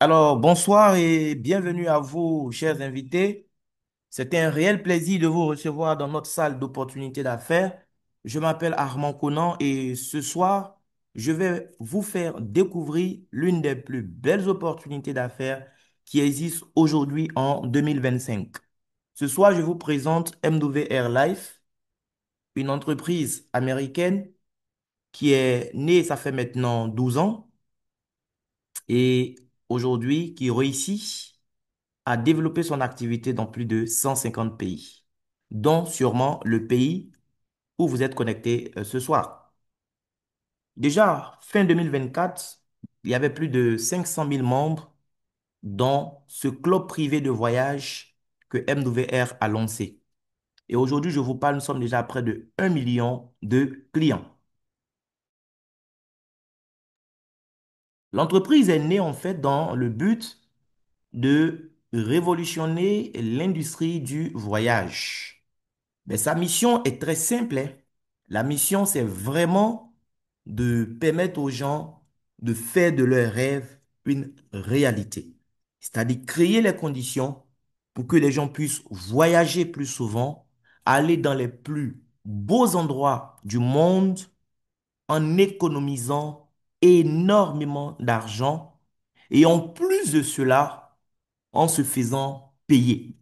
Alors, bonsoir et bienvenue à vous, chers invités. C'est un réel plaisir de vous recevoir dans notre salle d'opportunités d'affaires. Je m'appelle Armand Conan et ce soir, je vais vous faire découvrir l'une des plus belles opportunités d'affaires qui existent aujourd'hui en 2025. Ce soir, je vous présente MWR Life, une entreprise américaine qui est née, ça fait maintenant 12 ans, et aujourd'hui qui réussit a développé son activité dans plus de 150 pays, dont sûrement le pays où vous êtes connecté ce soir. Déjà, fin 2024, il y avait plus de 500 000 membres dans ce club privé de voyage que MWR a lancé. Et aujourd'hui, je vous parle, nous sommes déjà à près de 1 million de clients. L'entreprise est née en fait dans le but de révolutionner l'industrie du voyage. Mais sa mission est très simple, hein. La mission, c'est vraiment de permettre aux gens de faire de leurs rêves une réalité. C'est-à-dire créer les conditions pour que les gens puissent voyager plus souvent, aller dans les plus beaux endroits du monde en économisant énormément d'argent et en plus de cela, en se faisant payer.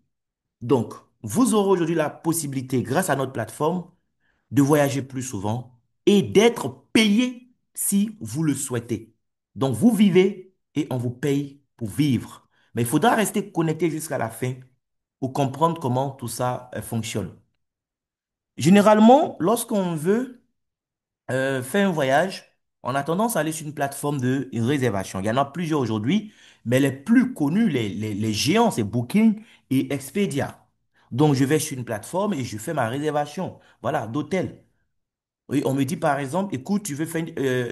Donc, vous aurez aujourd'hui la possibilité, grâce à notre plateforme, de voyager plus souvent et d'être payé si vous le souhaitez. Donc, vous vivez et on vous paye pour vivre. Mais il faudra rester connecté jusqu'à la fin pour comprendre comment tout ça fonctionne. Généralement, lorsqu'on veut faire un voyage, on a tendance à aller sur une plateforme de réservation. Il y en a plusieurs aujourd'hui, mais les plus connus, les géants, c'est Booking et Expedia. Donc, je vais sur une plateforme et je fais ma réservation, voilà, d'hôtel. Oui, on me dit par exemple, écoute, tu veux faire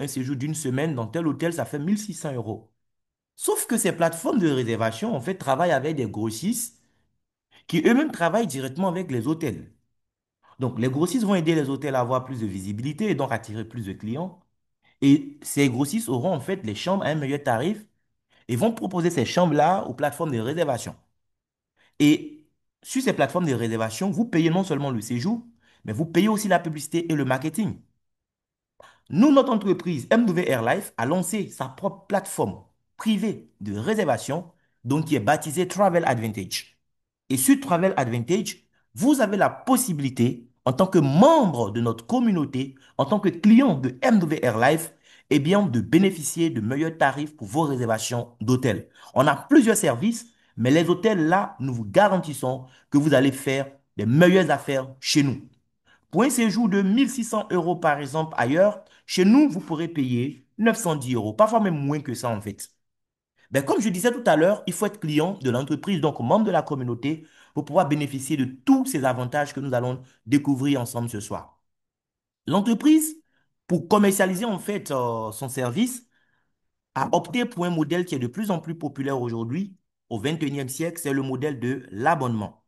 un séjour d'une semaine dans tel hôtel, ça fait 1 600 euros. Sauf que ces plateformes de réservation, en fait, travaillent avec des grossistes qui eux-mêmes travaillent directement avec les hôtels. Donc, les grossistes vont aider les hôtels à avoir plus de visibilité et donc attirer plus de clients. Et ces grossistes auront en fait les chambres à un meilleur tarif et vont proposer ces chambres-là aux plateformes de réservation. Et sur ces plateformes de réservation, vous payez non seulement le séjour, mais vous payez aussi la publicité et le marketing. Nous, notre entreprise MW Life a lancé sa propre plateforme privée de réservation, donc qui est baptisée Travel Advantage. Et sur Travel Advantage, vous avez la possibilité, en tant que membre de notre communauté, en tant que client de MW Life, eh bien, de bénéficier de meilleurs tarifs pour vos réservations d'hôtels. On a plusieurs services, mais les hôtels là, nous vous garantissons que vous allez faire des meilleures affaires chez nous. Pour un séjour de 1 600 euros, par exemple, ailleurs, chez nous, vous pourrez payer 910 euros, parfois même moins que ça, en fait. Ben, comme je disais tout à l'heure, il faut être client de l'entreprise, donc membre de la communauté, pour pouvoir bénéficier de tous ces avantages que nous allons découvrir ensemble ce soir. L'entreprise, pour commercialiser en fait son service, a opté pour un modèle qui est de plus en plus populaire aujourd'hui, au 21e siècle, c'est le modèle de l'abonnement.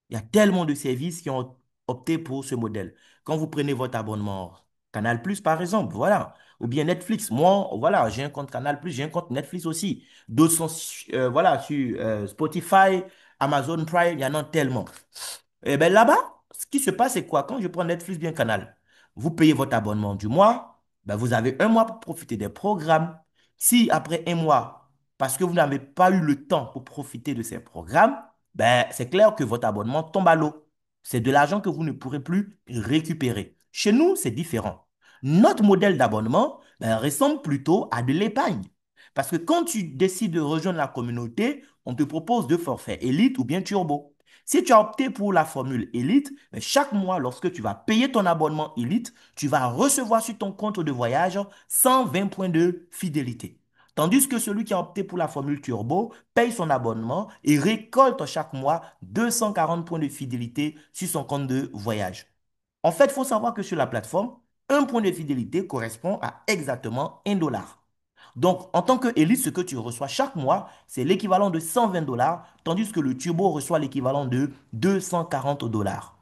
Il y a tellement de services qui ont opté pour ce modèle. Quand vous prenez votre abonnement Canal+, par exemple, voilà, ou bien Netflix. Moi, voilà, j'ai un compte Canal+, j'ai un compte Netflix aussi. D'autres sont, voilà, sur Spotify, Amazon Prime, il y en a tellement. Et bien là-bas, ce qui se passe, c'est quoi? Quand je prends Netflix, bien Canal, vous payez votre abonnement du mois, ben vous avez un mois pour profiter des programmes. Si après un mois, parce que vous n'avez pas eu le temps pour profiter de ces programmes, ben c'est clair que votre abonnement tombe à l'eau. C'est de l'argent que vous ne pourrez plus récupérer. Chez nous, c'est différent. Notre modèle d'abonnement ben, ressemble plutôt à de l'épargne. Parce que quand tu décides de rejoindre la communauté, on te propose deux forfaits, Elite ou bien Turbo. Si tu as opté pour la formule Elite, mais chaque mois, lorsque tu vas payer ton abonnement Elite, tu vas recevoir sur ton compte de voyage 120 points de fidélité. Tandis que celui qui a opté pour la formule Turbo paye son abonnement et récolte chaque mois 240 points de fidélité sur son compte de voyage. En fait, il faut savoir que sur la plateforme, un point de fidélité correspond à exactement 1 dollar. Donc, en tant que Elite, ce que tu reçois chaque mois, c'est l'équivalent de 120 dollars, tandis que le Turbo reçoit l'équivalent de 240 dollars.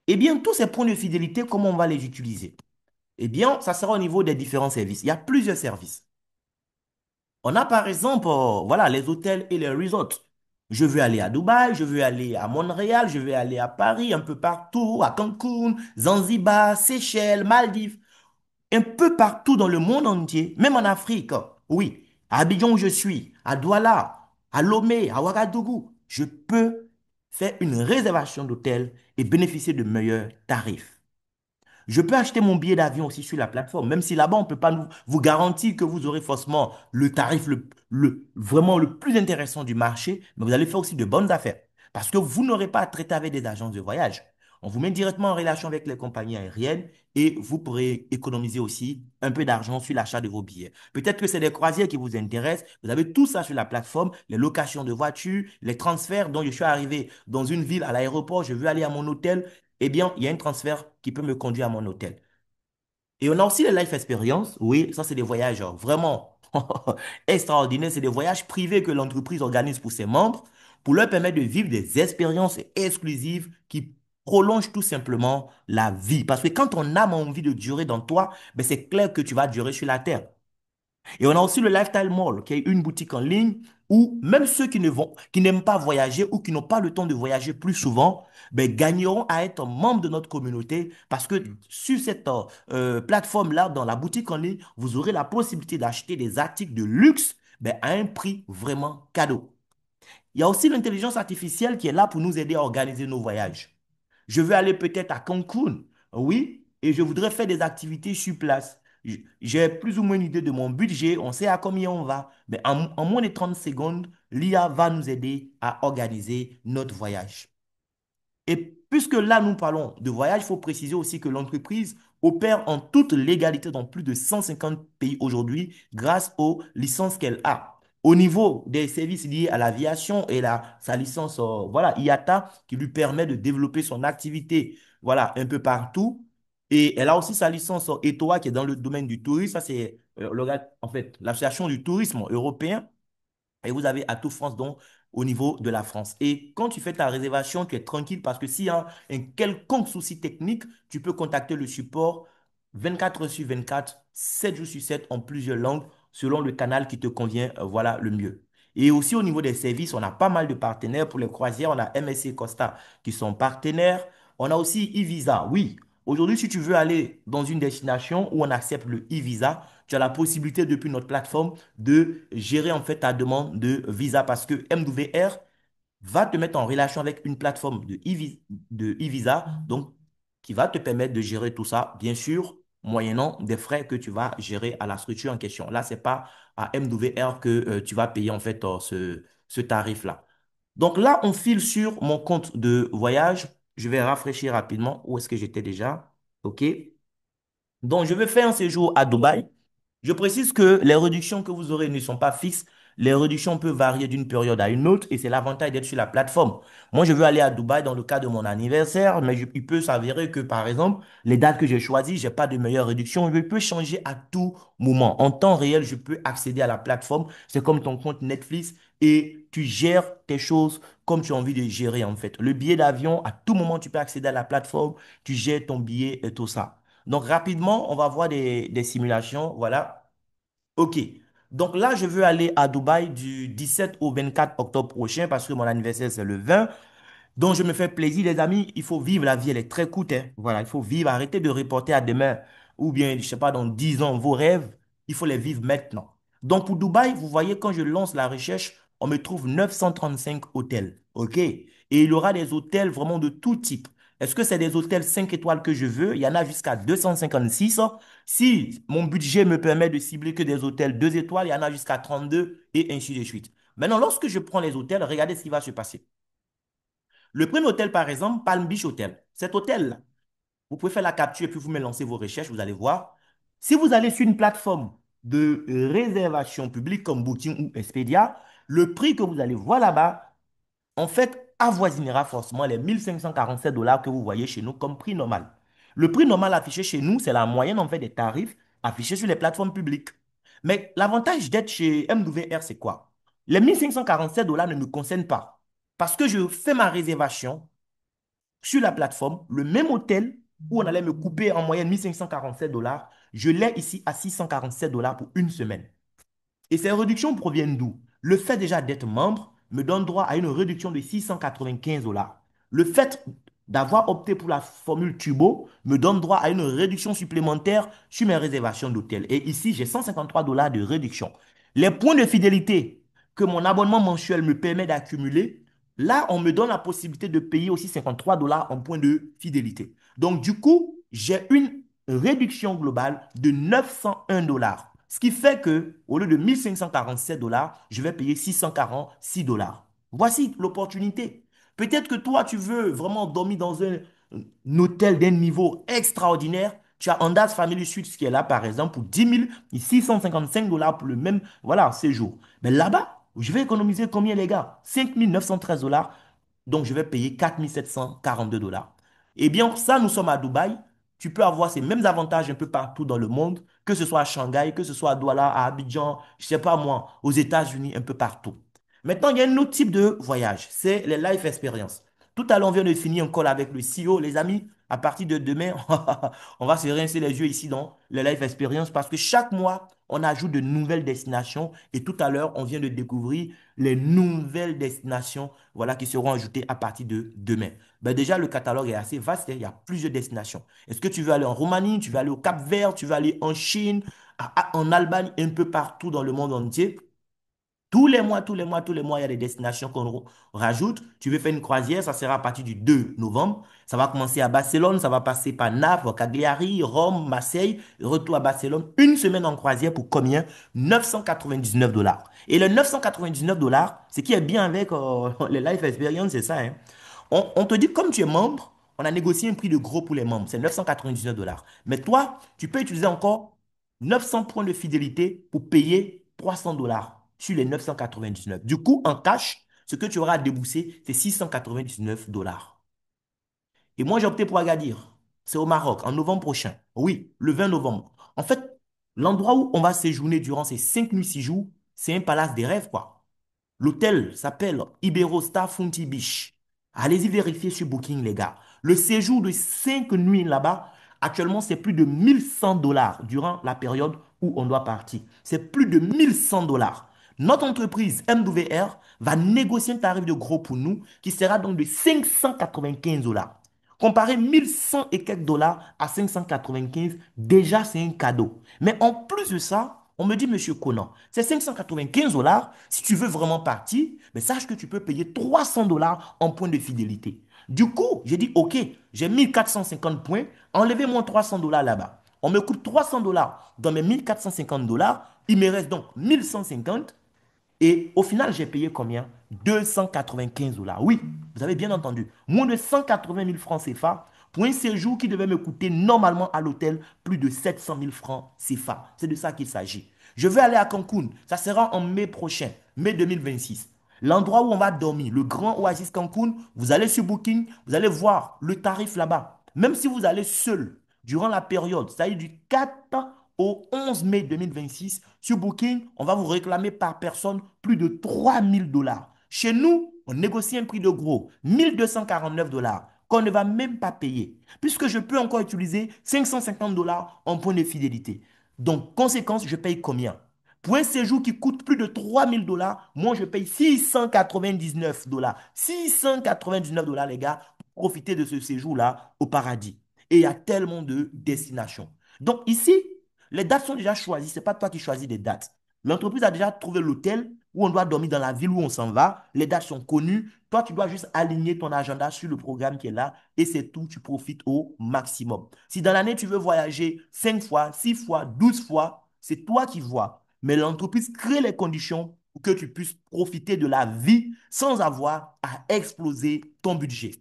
Eh bien, tous ces points de fidélité, comment on va les utiliser? Eh bien, ça sera au niveau des différents services. Il y a plusieurs services. On a par exemple, voilà, les hôtels et les resorts. Je veux aller à Dubaï, je veux aller à Montréal, je veux aller à Paris, un peu partout, à Cancun, Zanzibar, Seychelles, Maldives, un peu partout dans le monde entier, même en Afrique. Oui, à Abidjan où je suis, à Douala, à Lomé, à Ouagadougou, je peux faire une réservation d'hôtel et bénéficier de meilleurs tarifs. Je peux acheter mon billet d'avion aussi sur la plateforme, même si là-bas, on ne peut pas vous garantir que vous aurez forcément le tarif vraiment le plus intéressant du marché, mais vous allez faire aussi de bonnes affaires. Parce que vous n'aurez pas à traiter avec des agences de voyage. On vous met directement en relation avec les compagnies aériennes et vous pourrez économiser aussi un peu d'argent sur l'achat de vos billets. Peut-être que c'est des croisières qui vous intéressent. Vous avez tout ça sur la plateforme, les locations de voitures, les transferts dont je suis arrivé dans une ville à l'aéroport, je veux aller à mon hôtel, eh bien, il y a un transfert qui peut me conduire à mon hôtel. Et on a aussi les life experience. Oui, ça, c'est des voyages vraiment extraordinaires. C'est des voyages privés que l'entreprise organise pour ses membres pour leur permettre de vivre des expériences exclusives qui prolongent tout simplement la vie. Parce que quand on a envie de durer dans toi, ben c'est clair que tu vas durer sur la terre. Et on a aussi le Lifestyle Mall, qui est une boutique en ligne où même ceux qui n'aiment pas voyager ou qui n'ont pas le temps de voyager plus souvent, ben, gagneront à être membres de notre communauté parce que sur cette plateforme-là, dans la boutique en ligne, vous aurez la possibilité d'acheter des articles de luxe ben, à un prix vraiment cadeau. Il y a aussi l'intelligence artificielle qui est là pour nous aider à organiser nos voyages. Je veux aller peut-être à Cancun, oui, et je voudrais faire des activités sur place. J'ai plus ou moins une idée de mon budget, on sait à combien on va. Mais en moins de 30 secondes, l'IA va nous aider à organiser notre voyage. Et puisque là, nous parlons de voyage, il faut préciser aussi que l'entreprise opère en toute légalité dans plus de 150 pays aujourd'hui grâce aux licences qu'elle a. Au niveau des services liés à l'aviation et sa licence voilà, IATA qui lui permet de développer son activité voilà, un peu partout. Et elle a aussi sa licence ETOA qui est dans le domaine du tourisme. Ça, c'est en fait, l'association du tourisme européen. Et vous avez Atout France, donc, au niveau de la France. Et quand tu fais ta réservation, tu es tranquille parce que s'il y a un quelconque souci technique, tu peux contacter le support 24 heures sur 24, 7 jours sur 7 en plusieurs langues, selon le canal qui te convient, voilà, le mieux. Et aussi au niveau des services, on a pas mal de partenaires. Pour les croisières, on a MSC Costa qui sont partenaires. On a aussi e-Visa. Oui, aujourd'hui, si tu veux aller dans une destination où on accepte le e-Visa, tu as la possibilité depuis notre plateforme de gérer en fait ta demande de visa parce que MWR va te mettre en relation avec une plateforme de e-visa, donc qui va te permettre de gérer tout ça, bien sûr, moyennant des frais que tu vas gérer à la structure en question. Là, c'est pas à MWR que tu vas payer en fait ce tarif-là. Donc là, on file sur mon compte de voyage. Je vais rafraîchir rapidement. Où est-ce que j'étais déjà? OK. Donc, je vais faire un séjour à Dubaï. Je précise que les réductions que vous aurez ne sont pas fixes. Les réductions peuvent varier d'une période à une autre et c'est l'avantage d'être sur la plateforme. Moi, je veux aller à Dubaï dans le cadre de mon anniversaire, mais il peut s'avérer que, par exemple, les dates que j'ai choisies, je n'ai pas de meilleure réduction. Je peux changer à tout moment. En temps réel, je peux accéder à la plateforme. C'est comme ton compte Netflix et tu gères tes choses comme tu as envie de gérer, en fait. Le billet d'avion, à tout moment, tu peux accéder à la plateforme. Tu gères ton billet et tout ça. Donc, rapidement, on va voir des simulations. Voilà. OK. Donc là, je veux aller à Dubaï du 17 au 24 octobre prochain parce que mon anniversaire, c'est le 20. Donc, je me fais plaisir, les amis. Il faut vivre la vie, elle est très courte, hein. Voilà, il faut vivre. Arrêtez de reporter à demain ou bien, je sais pas, dans 10 ans, vos rêves. Il faut les vivre maintenant. Donc, pour Dubaï, vous voyez, quand je lance la recherche, on me trouve 935 hôtels. OK? Et il y aura des hôtels vraiment de tout type. Est-ce que c'est des hôtels 5 étoiles que je veux? Il y en a jusqu'à 256. Si mon budget me permet de cibler que des hôtels 2 étoiles, il y en a jusqu'à 32 et ainsi de suite. Maintenant, lorsque je prends les hôtels, regardez ce qui va se passer. Le premier hôtel, par exemple, Palm Beach Hotel. Cet hôtel-là, vous pouvez faire la capture et puis vous me lancez vos recherches, vous allez voir. Si vous allez sur une plateforme de réservation publique comme Booking ou Expedia, le prix que vous allez voir là-bas, en fait, avoisinera forcément les 1 547 $ que vous voyez chez nous comme prix normal. Le prix normal affiché chez nous, c'est la moyenne en fait des tarifs affichés sur les plateformes publiques. Mais l'avantage d'être chez MWR, c'est quoi? Les 1 547 $ ne me concernent pas parce que je fais ma réservation sur la plateforme, le même hôtel où on allait me couper en moyenne 1 547 $, je l'ai ici à 647 $ pour une semaine. Et ces réductions proviennent d'où? Le fait déjà d'être membre me donne droit à une réduction de 695 dollars. Le fait d'avoir opté pour la formule Turbo me donne droit à une réduction supplémentaire sur mes réservations d'hôtel. Et ici, j'ai 153 dollars de réduction. Les points de fidélité que mon abonnement mensuel me permet d'accumuler, là, on me donne la possibilité de payer aussi 53 dollars en points de fidélité. Donc, du coup, j'ai une réduction globale de 901 dollars. Ce qui fait que, au lieu de 1547 dollars, je vais payer 646 dollars. Voici l'opportunité. Peut-être que toi, tu veux vraiment dormir dans un hôtel d'un niveau extraordinaire. Tu as Andaz Family Suites qui est là, par exemple, pour 10 655 dollars pour le même voilà, séjour. Mais là-bas, je vais économiser combien, les gars? 5913 dollars. Donc, je vais payer 4742 dollars. Eh bien, ça, nous sommes à Dubaï. Tu peux avoir ces mêmes avantages un peu partout dans le monde, que ce soit à Shanghai, que ce soit à Douala, à Abidjan, je ne sais pas moi, aux États-Unis, un peu partout. Maintenant, il y a un autre type de voyage, c'est les life experience. Tout à l'heure, on vient de finir un call avec le CEO, les amis. À partir de demain, on va se rincer les yeux ici dans les life experience parce que chaque mois, on ajoute de nouvelles destinations. Et tout à l'heure, on vient de découvrir les nouvelles destinations voilà, qui seront ajoutées à partir de demain. Ben déjà, le catalogue est assez vaste, hein. Il y a plusieurs destinations. Est-ce que tu veux aller en Roumanie, tu veux aller au Cap-Vert, tu veux aller en Chine, en Albanie, un peu partout dans le monde entier? Tous les mois, tous les mois, tous les mois, il y a des destinations qu'on rajoute. Tu veux faire une croisière, ça sera à partir du 2 novembre. Ça va commencer à Barcelone, ça va passer par Naples, Cagliari, Rome, Marseille, retour à Barcelone. Une semaine en croisière pour combien? 999 dollars. Et le 999 dollars, ce qui est bien avec les Life Experience, c'est ça, hein. On te dit, comme tu es membre, on a négocié un prix de gros pour les membres. C'est 999 dollars. Mais toi, tu peux utiliser encore 900 points de fidélité pour payer 300 dollars sur les 999. Du coup, en cash, ce que tu auras à débourser, c'est 699 dollars. Et moi, j'ai opté pour Agadir. C'est au Maroc, en novembre prochain. Oui, le 20 novembre. En fait, l'endroit où on va séjourner durant ces 5 nuits, 6 jours, c'est un palace des rêves, quoi. L'hôtel s'appelle Iberostar Funty Beach. Allez-y vérifier sur Booking, les gars. Le séjour de 5 nuits là-bas, actuellement, c'est plus de 1100 dollars durant la période où on doit partir. C'est plus de 1100 dollars. Notre entreprise MWR va négocier un tarif de gros pour nous qui sera donc de 595 dollars. Comparer 1100 et quelques dollars à 595, déjà c'est un cadeau. Mais en plus de ça, on me dit, Monsieur Conan, c'est 595 dollars. Si tu veux vraiment partir, mais sache que tu peux payer 300 dollars en points de fidélité. Du coup, j'ai dit, OK, j'ai 1450 points, enlevez-moi 300 dollars là-bas. On me coûte 300 dollars dans mes 1450 dollars. Il me reste donc 1150. Et au final, j'ai payé combien? 295 dollars. Oui, vous avez bien entendu. Moins de 180 000 francs CFA pour un séjour qui devait me coûter normalement à l'hôtel plus de 700 000 francs CFA. C'est de ça qu'il s'agit. Je vais aller à Cancun. Ça sera en mai prochain, mai 2026. L'endroit où on va dormir, le grand Oasis Cancun, vous allez sur Booking, vous allez voir le tarif là-bas. Même si vous allez seul, durant la période, c'est-à-dire du 4 au 11 mai 2026, sur Booking, on va vous réclamer par personne plus de 3000 dollars. Chez nous, on négocie un prix de gros, 1249 dollars, qu'on ne va même pas payer, puisque je peux encore utiliser 550 dollars en point de fidélité. Donc, conséquence, je paye combien? Pour un séjour qui coûte plus de 3000 dollars, moi, je paye 699 dollars. 699 dollars, les gars, pour profiter de ce séjour-là au paradis. Et il y a tellement de destinations. Donc, ici, les dates sont déjà choisies. Ce n'est pas toi qui choisis les dates. L'entreprise a déjà trouvé l'hôtel où on doit dormir dans la ville où on s'en va. Les dates sont connues. Toi, tu dois juste aligner ton agenda sur le programme qui est là et c'est tout. Tu profites au maximum. Si dans l'année, tu veux voyager 5 fois, 6 fois, 12 fois, c'est toi qui vois. Mais l'entreprise crée les conditions pour que tu puisses profiter de la vie sans avoir à exploser ton budget.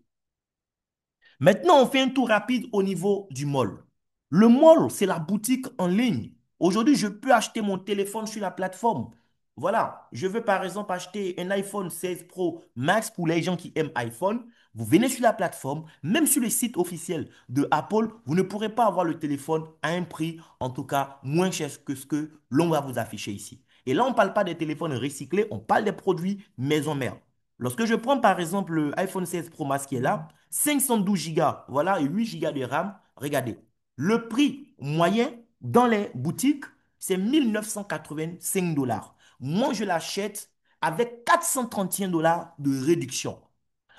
Maintenant, on fait un tour rapide au niveau du mall. Le mall, c'est la boutique en ligne. Aujourd'hui, je peux acheter mon téléphone sur la plateforme. Voilà, je veux par exemple acheter un iPhone 16 Pro Max pour les gens qui aiment iPhone. Vous venez sur la plateforme, même sur le site officiel de Apple, vous ne pourrez pas avoir le téléphone à un prix, en tout cas, moins cher que ce que l'on va vous afficher ici. Et là, on ne parle pas des téléphones recyclés, on parle des produits maison mère. Lorsque je prends par exemple le iPhone 16 Pro Max qui est là, 512 Go, voilà, et 8 Go de RAM, regardez. Le prix moyen dans les boutiques, c'est 1985 dollars. moi, je l'achète avec 431 $ de réduction.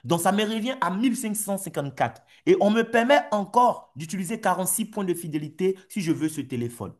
Donc, ça me revient à 1554. Et on me permet encore d'utiliser 46 points de fidélité si je veux ce téléphone.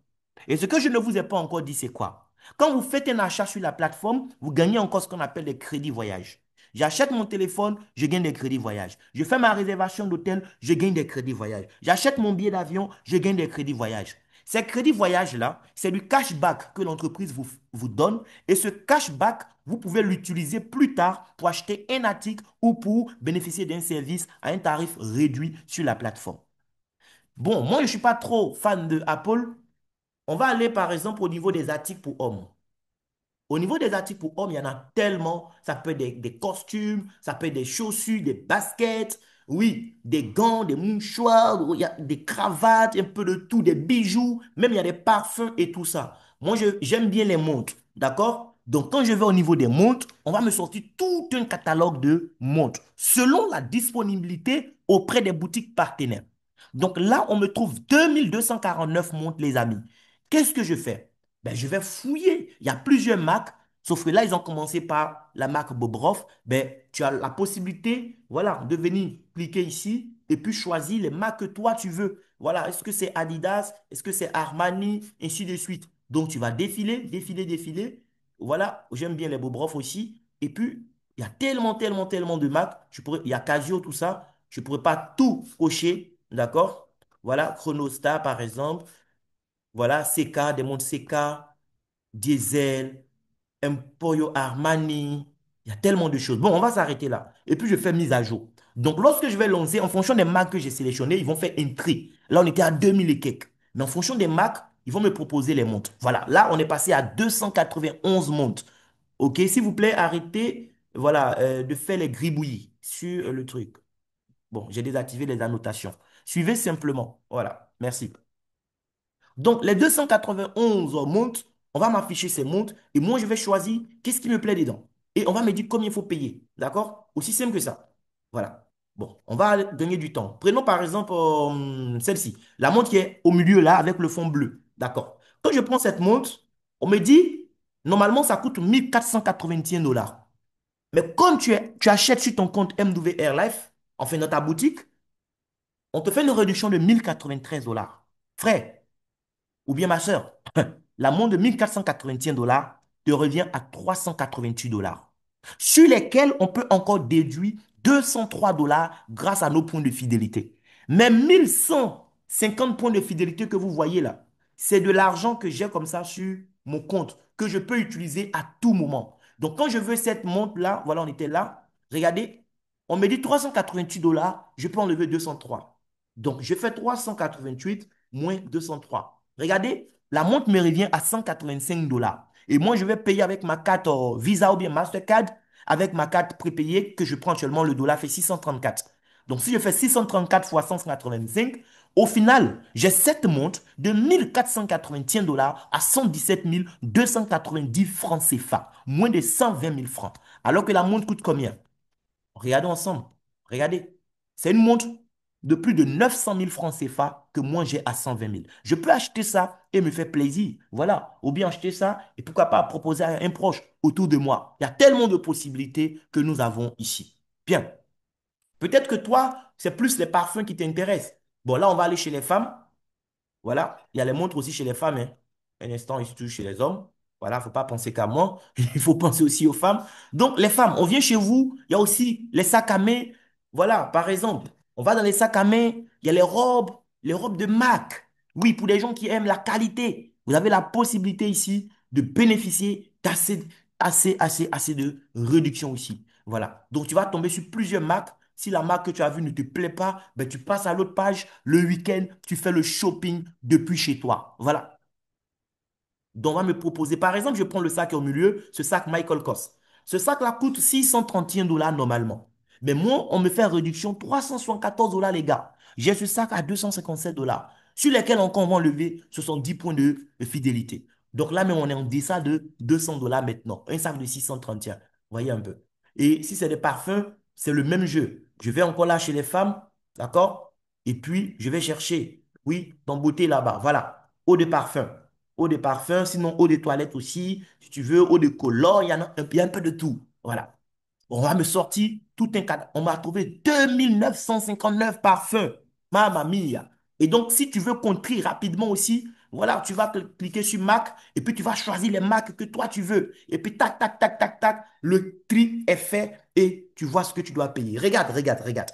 Et ce que je ne vous ai pas encore dit, c'est quoi? Quand vous faites un achat sur la plateforme, vous gagnez encore ce qu'on appelle des crédits voyage. J'achète mon téléphone, je gagne des crédits voyage. Je fais ma réservation d'hôtel, je gagne des crédits voyage. J'achète mon billet d'avion, je gagne des crédits voyage. Ces crédits voyage-là, c'est du cashback que l'entreprise vous donne. Et ce cashback, vous pouvez l'utiliser plus tard pour acheter un article ou pour bénéficier d'un service à un tarif réduit sur la plateforme. Bon, moi, je ne suis pas trop fan de Apple. On va aller par exemple au niveau des articles pour hommes. Au niveau des articles pour hommes, il y en a tellement. Ça peut être des costumes, ça peut être des chaussures, des baskets, oui, des gants, des mouchoirs, il y a des cravates, un peu de tout, des bijoux, même il y a des parfums et tout ça. Moi, j'aime bien les montres, d'accord? Donc, quand je vais au niveau des montres, on va me sortir tout un catalogue de montres selon la disponibilité auprès des boutiques partenaires. Donc là, on me trouve 2249 montres, les amis. Qu'est-ce que je fais? Ben, je vais fouiller. Il y a plusieurs marques, sauf que là, ils ont commencé par la marque Bobrov. Ben, tu as la possibilité, voilà, de venir cliquer ici et puis choisir les marques que toi tu veux. Voilà, est-ce que c'est Adidas? Est-ce que c'est Armani? Ainsi de suite. Donc, tu vas défiler, défiler, défiler. Voilà, j'aime bien les Bobrov aussi. Et puis, il y a tellement, tellement, tellement de marques. Il y a Casio, tout ça. Je ne pourrais pas tout cocher, d'accord? Voilà, Chronostar, par exemple. Voilà, CK, des montres CK, Diesel, Emporio Armani. Il y a tellement de choses. Bon, on va s'arrêter là. Et puis, je fais mise à jour. Donc, lorsque je vais lancer, en fonction des marques que j'ai sélectionnées, ils vont faire un tri. Là, on était à 2000 et quelques. Mais en fonction des marques, ils vont me proposer les montres. Voilà, là, on est passé à 291 montres. OK, s'il vous plaît, arrêtez, voilà, de faire les gribouillis sur le truc. Bon, j'ai désactivé les annotations. Suivez simplement. Voilà, merci. Donc, les 291 montres, on va m'afficher ces montres et moi, je vais choisir qu'est-ce qui me plaît dedans. Et on va me dire combien il faut payer. D'accord? Aussi simple que ça. Voilà. Bon, on va gagner du temps. Prenons par exemple celle-ci. La montre qui est au milieu là avec le fond bleu. D'accord. Quand je prends cette montre, on me dit, normalement, ça coûte 1481 $. Mais comme tu achètes sur ton compte MW Airlife, enfin dans ta boutique, on te fait une réduction de 1093 $. Frère, ou bien ma soeur, la montre de 1481 $ te revient à 388 $, sur lesquels on peut encore déduire 203 $ grâce à nos points de fidélité. Mais 1150 points de fidélité que vous voyez là, c'est de l'argent que j'ai comme ça sur mon compte, que je peux utiliser à tout moment. Donc quand je veux cette montre-là, voilà, on était là, regardez, on me dit 388 $, je peux enlever 203. Donc je fais 388 moins 203. Regardez, la montre me revient à 185 $. Et moi, je vais payer avec ma carte Visa ou bien Mastercard, avec ma carte prépayée que je prends actuellement, le dollar fait 634. Donc, si je fais 634 fois 185, au final, j'ai cette montre de 1481 $ à 117 290 francs CFA, moins de 120 000 francs. Alors que la montre coûte combien? Regardons ensemble. Regardez. C'est une montre de plus de 900 000 francs CFA que moi j'ai à 120 000. Je peux acheter ça et me faire plaisir. Voilà. Ou bien acheter ça et pourquoi pas proposer à un proche autour de moi. Il y a tellement de possibilités que nous avons ici. Bien. Peut-être que toi, c'est plus les parfums qui t'intéressent. Bon, là, on va aller chez les femmes. Voilà, il y a les montres aussi chez les femmes, hein. Un instant, ici, toujours chez les hommes. Voilà, il ne faut pas penser qu'à moi. Il faut penser aussi aux femmes. Donc, les femmes, on vient chez vous. Il y a aussi les sacs à main. Voilà, par exemple, on va dans les sacs à main. Il y a les robes de marque. Oui, pour les gens qui aiment la qualité. Vous avez la possibilité ici de bénéficier assez de réduction ici. Voilà. Donc, tu vas tomber sur plusieurs marques. Si la marque que tu as vue ne te plaît pas, ben, tu passes à l'autre page. Le week-end, tu fais le shopping depuis chez toi. Voilà. Donc, on va me proposer, par exemple, je prends le sac au milieu, ce sac Michael Kors. Ce sac-là coûte 631 $ normalement. Mais moi, on me fait réduction 374 $ les gars. J'ai ce sac à 257 $ sur lesquels encore on va enlever 70 points de fidélité. Donc là même, on est en deçà de 200 $ maintenant. Un sac de 631. Voyez un peu. Et si c'est des parfums, c'est le même jeu. Je vais encore là chez les femmes, d'accord? Et puis, je vais chercher, oui, dans beauté là-bas. Voilà, eau de parfum. Eau de parfum, sinon eau de toilette aussi. Si tu veux, eau de colore, il y a un peu de tout. Voilà. On va me sortir tout un cadre. On m'a trouvé 2959 parfums. Mamma mia. Et donc, si tu veux qu'on trie rapidement aussi, voilà, tu vas cliquer sur Mac et puis tu vas choisir les marques que toi tu veux. Et puis, tac, tac, tac, tac, tac, le tri est fait et tu vois ce que tu dois payer. Regarde, regarde, regarde.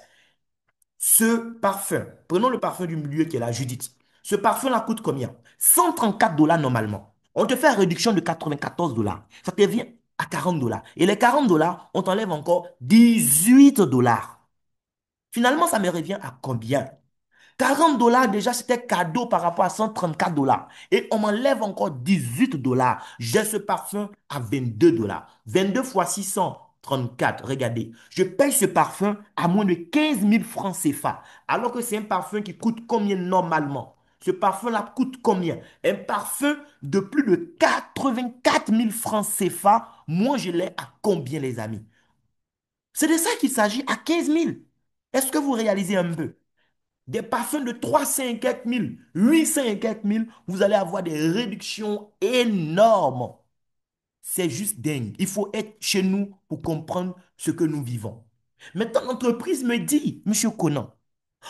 Ce parfum, prenons le parfum du milieu qui est la Judith. Ce parfum-là coûte combien? 134 $ normalement. On te fait une réduction de 94 $. Ça te revient à 40 $. Et les 40 $, on t'enlève encore 18 $. Finalement, ça me revient à combien? 40 $ déjà, c'était cadeau par rapport à 134 $. Et on m'enlève encore 18 $. J'ai ce parfum à 22 $. 22 fois 634. Regardez, je paye ce parfum à moins de 15 000 francs CFA. Alors que c'est un parfum qui coûte combien normalement? Ce parfum-là coûte combien? Un parfum de plus de 84 000 francs CFA. Moi, je l'ai à combien, les amis? C'est de ça qu'il s'agit, à 15 000. Est-ce que vous réalisez un peu? Des parfums de 300 et quelques mille, 800 et quelques mille, vous allez avoir des réductions énormes. C'est juste dingue. Il faut être chez nous pour comprendre ce que nous vivons. Maintenant, l'entreprise me dit, Monsieur Conan,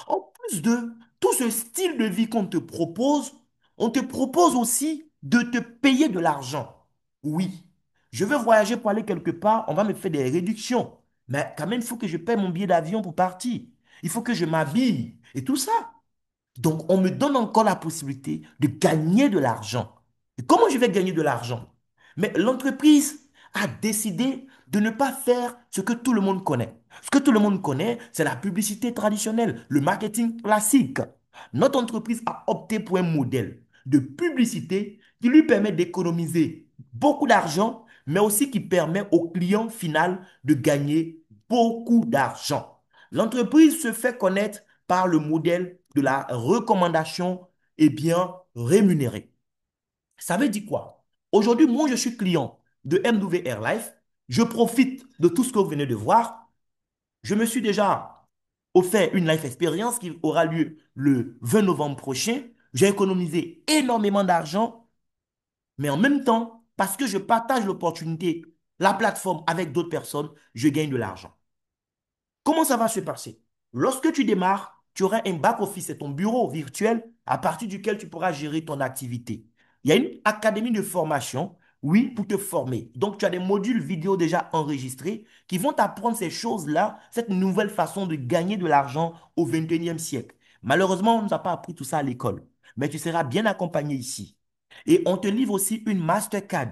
en plus de tout ce style de vie qu'on te propose, on te propose aussi de te payer de l'argent. Oui, je veux voyager pour aller quelque part, on va me faire des réductions. Mais quand même, il faut que je paie mon billet d'avion pour partir. Il faut que je m'habille et tout ça. Donc, on me donne encore la possibilité de gagner de l'argent. Et comment je vais gagner de l'argent? Mais l'entreprise a décidé de ne pas faire ce que tout le monde connaît. Ce que tout le monde connaît, c'est la publicité traditionnelle, le marketing classique. Notre entreprise a opté pour un modèle de publicité qui lui permet d'économiser beaucoup d'argent, mais aussi qui permet au client final de gagner beaucoup d'argent. L'entreprise se fait connaître par le modèle de la recommandation bien rémunérée. Ça veut dire quoi? Aujourd'hui, moi, je suis client de MW Airlife. Je profite de tout ce que vous venez de voir. Je me suis déjà offert une life experience qui aura lieu le 20 novembre prochain. J'ai économisé énormément d'argent, mais en même temps, parce que je partage l'opportunité, la plateforme avec d'autres personnes, je gagne de l'argent. Comment ça va se passer? Lorsque tu démarres, tu auras un back-office, c'est ton bureau virtuel à partir duquel tu pourras gérer ton activité. Il y a une académie de formation, oui, pour te former. Donc, tu as des modules vidéo déjà enregistrés qui vont t'apprendre ces choses-là, cette nouvelle façon de gagner de l'argent au 21e siècle. Malheureusement, on ne nous a pas appris tout ça à l'école, mais tu seras bien accompagné ici. Et on te livre aussi une Mastercard,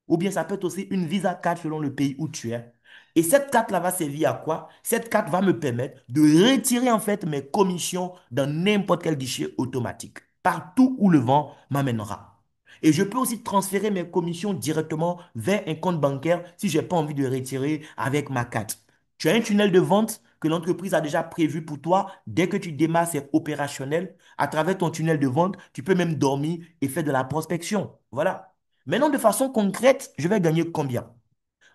ou bien ça peut être aussi une Visa Card selon le pays où tu es. Et cette carte-là va servir à quoi? Cette carte va me permettre de retirer en fait mes commissions dans n'importe quel guichet automatique, partout où le vent m'amènera. Et je peux aussi transférer mes commissions directement vers un compte bancaire si je n'ai pas envie de retirer avec ma carte. Tu as un tunnel de vente que l'entreprise a déjà prévu pour toi. Dès que tu démarres, c'est opérationnel. À travers ton tunnel de vente, tu peux même dormir et faire de la prospection. Voilà. Maintenant, de façon concrète, je vais gagner combien?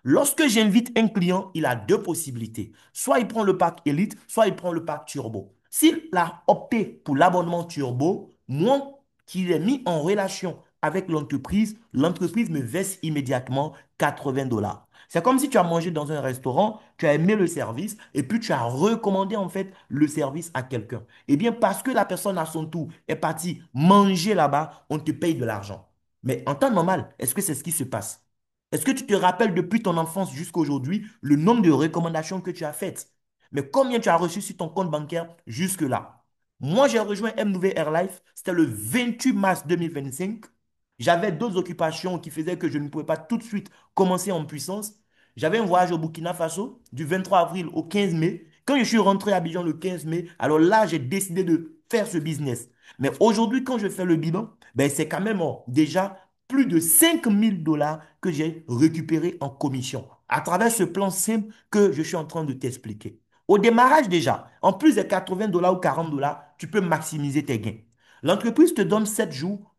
Lorsque j'invite un client, il a deux possibilités. Soit il prend le pack Elite, soit il prend le pack Turbo. S'il a opté pour l'abonnement Turbo, moi qui l'ai mis en relation avec l'entreprise me verse immédiatement 80 $. C'est comme si tu as mangé dans un restaurant, tu as aimé le service et puis tu as recommandé en fait le service à quelqu'un. Eh bien, parce que la personne à son tour est partie manger là-bas, on te paye de l'argent. Mais en temps normal, est-ce que c'est ce qui se passe? Est-ce que tu te rappelles depuis ton enfance jusqu'à aujourd'hui le nombre de recommandations que tu as faites? Mais combien tu as reçu sur ton compte bancaire jusque-là? Moi, j'ai rejoint MW Airlife, c'était le 28 mars 2025. J'avais d'autres occupations qui faisaient que je ne pouvais pas tout de suite commencer en puissance. J'avais un voyage au Burkina Faso du 23 avril au 15 mai. Quand je suis rentré à Abidjan le 15 mai, alors là, j'ai décidé de faire ce business. Mais aujourd'hui, quand je fais le bilan, ben, c'est quand même déjà plus de 5 000 $ que j'ai récupéré en commission à travers ce plan simple que je suis en train de t'expliquer. Au démarrage déjà, en plus des 80 $ ou 40 $, tu peux maximiser tes gains. L'entreprise te donne 7 jours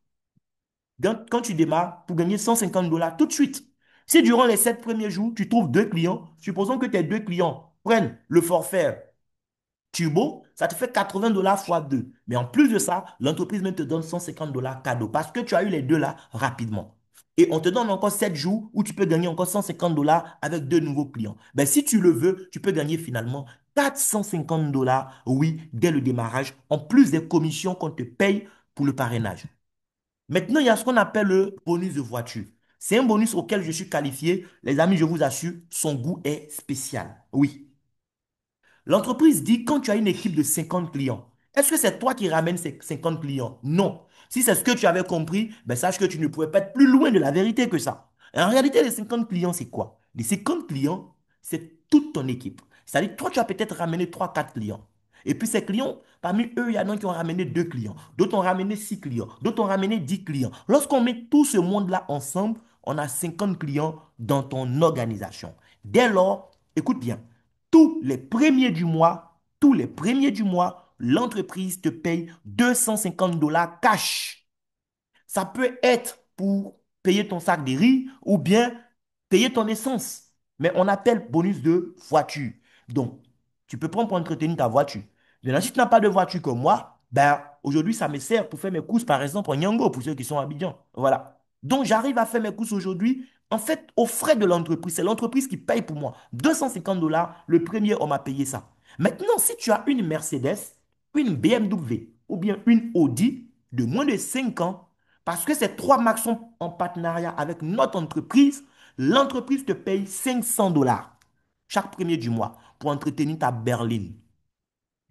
quand tu démarres pour gagner 150 $ tout de suite. Si durant les 7 premiers jours, tu trouves deux clients, supposons que tes deux clients prennent le forfait Turbo, ça te fait 80 dollars fois 2. Mais en plus de ça, l'entreprise même te donne 150 dollars cadeau parce que tu as eu les deux là rapidement. Et on te donne encore 7 jours où tu peux gagner encore 150 dollars avec deux nouveaux clients. Ben, si tu le veux, tu peux gagner finalement 450 dollars, oui, dès le démarrage, en plus des commissions qu'on te paye pour le parrainage. Maintenant, il y a ce qu'on appelle le bonus de voiture. C'est un bonus auquel je suis qualifié. Les amis, je vous assure, son goût est spécial. Oui. L'entreprise dit quand tu as une équipe de 50 clients, est-ce que c'est toi qui ramènes ces 50 clients? Non. Si c'est ce que tu avais compris, ben sache que tu ne pouvais pas être plus loin de la vérité que ça. Et en réalité, les 50 clients, c'est quoi? Les 50 clients, c'est toute ton équipe. C'est-à-dire, toi, tu as peut-être ramené trois, quatre clients. Et puis ces clients, parmi eux, il y en a qui ont ramené 2 clients, d'autres ont ramené 6 clients, d'autres ont ramené 10 clients. Lorsqu'on met tout ce monde-là ensemble, on a 50 clients dans ton organisation. Dès lors, écoute bien, tous les premiers du mois, l'entreprise te paye 250 dollars cash. Ça peut être pour payer ton sac de riz ou bien payer ton essence. Mais on appelle bonus de voiture. Donc, tu peux prendre pour entretenir ta voiture. Maintenant, si tu n'as pas de voiture comme moi, ben, aujourd'hui, ça me sert pour faire mes courses, par exemple, en Yango, pour ceux qui sont à Abidjan. Voilà. Donc, j'arrive à faire mes courses aujourd'hui, en fait, aux frais de l'entreprise. C'est l'entreprise qui paye pour moi. 250 dollars, le premier, on m'a payé ça. Maintenant, si tu as une Mercedes, une BMW ou bien une Audi de moins de 5 ans, parce que ces trois marques sont en partenariat avec notre entreprise, l'entreprise te paye 500 dollars chaque premier du mois pour entretenir ta berline.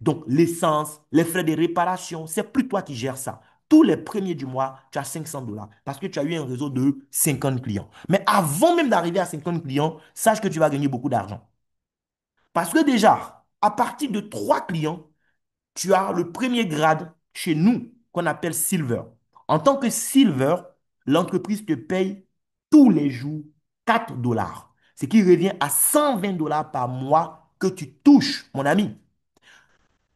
Donc, l'essence, les frais de réparation, c'est plus toi qui gères ça. Tous les premiers du mois, tu as 500 dollars parce que tu as eu un réseau de 50 clients. Mais avant même d'arriver à 50 clients, sache que tu vas gagner beaucoup d'argent. Parce que déjà, à partir de 3 clients, tu as le premier grade chez nous qu'on appelle Silver. En tant que Silver, l'entreprise te paye tous les jours 4 dollars, ce qui revient à 120 dollars par mois que tu touches, mon ami.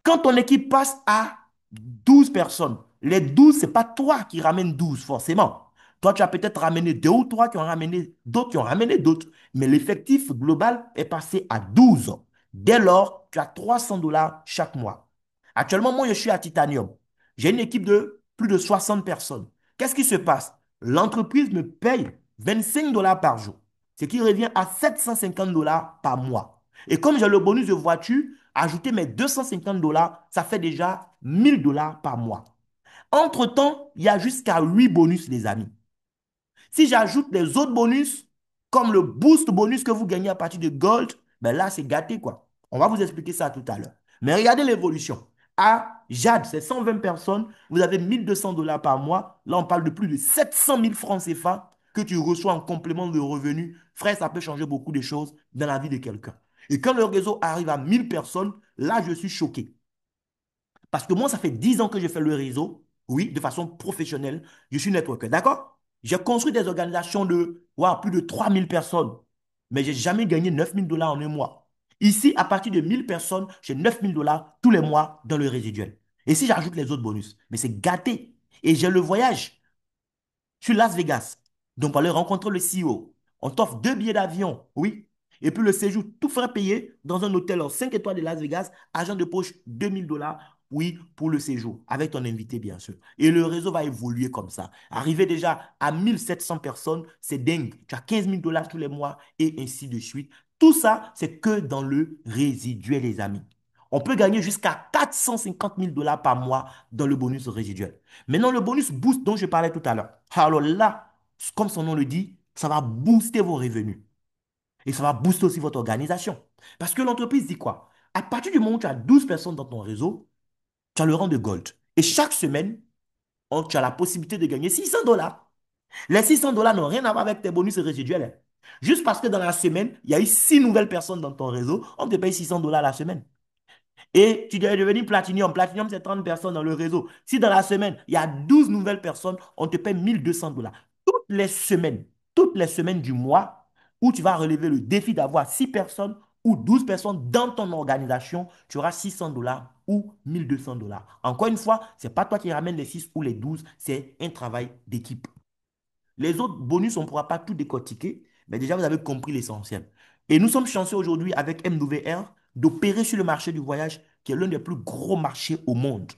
Quand ton équipe passe à 12 personnes, les 12, ce n'est pas toi qui ramènes 12 forcément. Toi, tu as peut-être ramené deux ou trois qui ont ramené d'autres, qui ont ramené d'autres. Mais l'effectif global est passé à 12. Dès lors, tu as 300 dollars chaque mois. Actuellement, moi, je suis à Titanium. J'ai une équipe de plus de 60 personnes. Qu'est-ce qui se passe? L'entreprise me paye 25 dollars par jour, ce qui revient à 750 dollars par mois. Et comme j'ai le bonus de voiture, ajouter mes 250 dollars, ça fait déjà 1000 dollars par mois. Entre-temps, il y a jusqu'à 8 bonus, les amis. Si j'ajoute les autres bonus, comme le boost bonus que vous gagnez à partir de Gold, ben là, c'est gâté, quoi. On va vous expliquer ça tout à l'heure. Mais regardez l'évolution. À Jade, c'est 120 personnes. Vous avez 1200 dollars par mois. Là, on parle de plus de 700 000 francs CFA que tu reçois en complément de revenus. Frère, ça peut changer beaucoup de choses dans la vie de quelqu'un. Et quand le réseau arrive à 1000 personnes, là, je suis choqué. Parce que moi, ça fait 10 ans que je fais le réseau, oui, de façon professionnelle. Je suis networker, d'accord? J'ai construit des organisations de plus de 3000 personnes, mais je n'ai jamais gagné 9000 dollars en un mois. Ici, à partir de 1000 personnes, j'ai 9000 dollars tous les mois dans le résiduel. Et si j'ajoute les autres bonus, mais c'est gâté. Et j'ai le voyage. Je suis Las Vegas. Donc, pour aller rencontrer le CEO, on t'offre 2 billets d'avion, oui. Et puis le séjour, tout frais payé dans un hôtel en 5 étoiles de Las Vegas, argent de poche 2000 dollars, oui, pour le séjour, avec ton invité, bien sûr. Et le réseau va évoluer comme ça. Arriver déjà à 1700 personnes, c'est dingue. Tu as 15 000 dollars tous les mois et ainsi de suite. Tout ça, c'est que dans le résiduel, les amis. On peut gagner jusqu'à 450 000 dollars par mois dans le bonus résiduel. Maintenant, le bonus boost dont je parlais tout à l'heure. Alors là, comme son nom le dit, ça va booster vos revenus. Et ça va booster aussi votre organisation. Parce que l'entreprise dit quoi? À partir du moment où tu as 12 personnes dans ton réseau, tu as le rang de gold. Et chaque semaine, tu as la possibilité de gagner 600 dollars. Les 600 dollars n'ont rien à voir avec tes bonus résiduels, hein. Juste parce que dans la semaine, il y a eu 6 nouvelles personnes dans ton réseau, on te paye 600 dollars la semaine. Et tu dois devenir Platinum. Platinum, c'est 30 personnes dans le réseau. Si dans la semaine, il y a 12 nouvelles personnes, on te paie 1200 dollars. Toutes les semaines du mois, où tu vas relever le défi d'avoir 6 personnes ou 12 personnes dans ton organisation, tu auras 600 dollars ou 1200 dollars. Encore une fois, ce n'est pas toi qui ramènes les 6 ou les 12, c'est un travail d'équipe. Les autres bonus, on ne pourra pas tout décortiquer, mais déjà, vous avez compris l'essentiel. Et nous sommes chanceux aujourd'hui avec MWR. d'opérer sur le marché du voyage, qui est l'un des plus gros marchés au monde.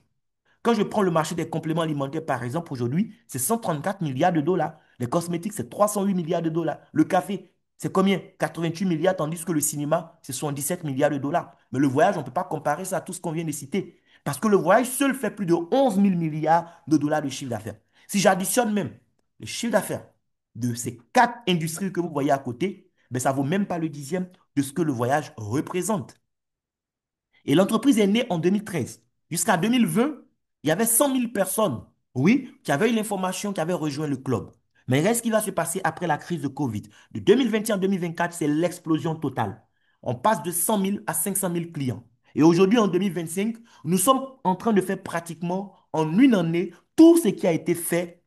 Quand je prends le marché des compléments alimentaires, par exemple, aujourd'hui, c'est 134 milliards de dollars. Les cosmétiques, c'est 308 milliards de dollars. Le café, c'est combien? 88 milliards, tandis que le cinéma, c'est 77 milliards de dollars. Mais le voyage, on ne peut pas comparer ça à tout ce qu'on vient de citer. Parce que le voyage seul fait plus de 11 000 milliards de dollars de chiffre d'affaires. Si j'additionne même le chiffre d'affaires de ces quatre industries que vous voyez à côté, ben ça ne vaut même pas le dixième de ce que le voyage représente. Et l'entreprise est née en 2013. Jusqu'à 2020, il y avait 100 000 personnes, oui, qui avaient eu l'information, qui avaient rejoint le club. Mais qu'est-ce qui va se passer après la crise de Covid? De 2021 à 2024, c'est l'explosion totale. On passe de 100 000 à 500 000 clients. Et aujourd'hui, en 2025, nous sommes en train de faire pratiquement en une année tout ce qui a été fait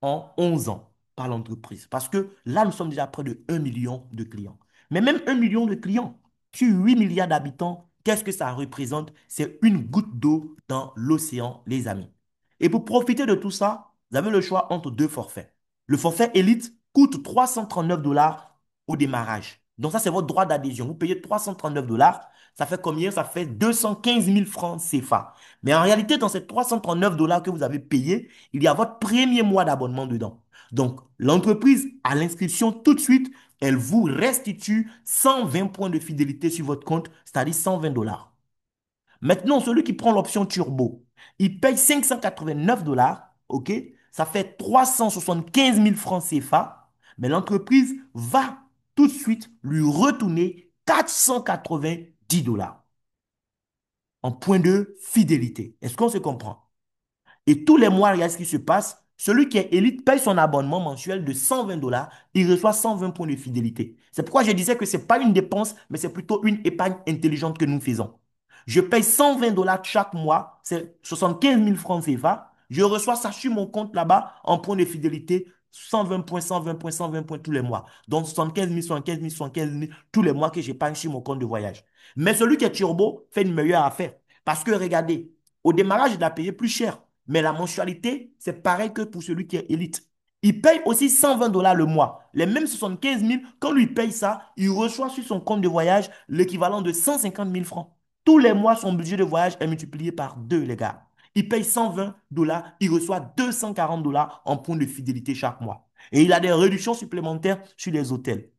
en 11 ans par l'entreprise. Parce que là, nous sommes déjà près de 1 million de clients. Mais même 1 million de clients sur 8 milliards d'habitants, qu'est-ce que ça représente? C'est une goutte d'eau dans l'océan, les amis. Et pour profiter de tout ça, vous avez le choix entre deux forfaits. Le forfait Elite coûte 339 dollars au démarrage. Donc ça, c'est votre droit d'adhésion. Vous payez 339 dollars. Ça fait combien? Ça fait 215 000 francs CFA. Mais en réalité, dans ces 339 dollars que vous avez payés, il y a votre premier mois d'abonnement dedans. Donc, l'entreprise, à l'inscription, tout de suite, elle vous restitue 120 points de fidélité sur votre compte, c'est-à-dire 120 dollars. Maintenant, celui qui prend l'option turbo, il paye 589 dollars, ok? Ça fait 375 000 francs CFA, mais l'entreprise va tout de suite lui retourner 490 dollars en point de fidélité. Est-ce qu'on se comprend? Et tous les mois, regarde ce qui se passe. Celui qui est élite paye son abonnement mensuel de 120 dollars. Il reçoit 120 points de fidélité. C'est pourquoi je disais que ce n'est pas une dépense, mais c'est plutôt une épargne intelligente que nous faisons. Je paye 120 dollars chaque mois, c'est 75 000 francs CFA. Je reçois ça sur mon compte là-bas en points de fidélité, 120 points, 120 points, 120 points tous les mois. Donc 75 000, 75 000, 75 000 tous les mois que j'épargne sur mon compte de voyage. Mais celui qui est turbo fait une meilleure affaire. Parce que regardez, au démarrage, il a payé plus cher. Mais la mensualité, c'est pareil que pour celui qui est élite. Il paye aussi 120 dollars le mois. Les mêmes 75 000, quand lui paye ça, il reçoit sur son compte de voyage l'équivalent de 150 000 francs. Tous les mois, son budget de voyage est multiplié par deux, les gars. Il paye 120 dollars, il reçoit 240 dollars en points de fidélité chaque mois. Et il a des réductions supplémentaires sur les hôtels.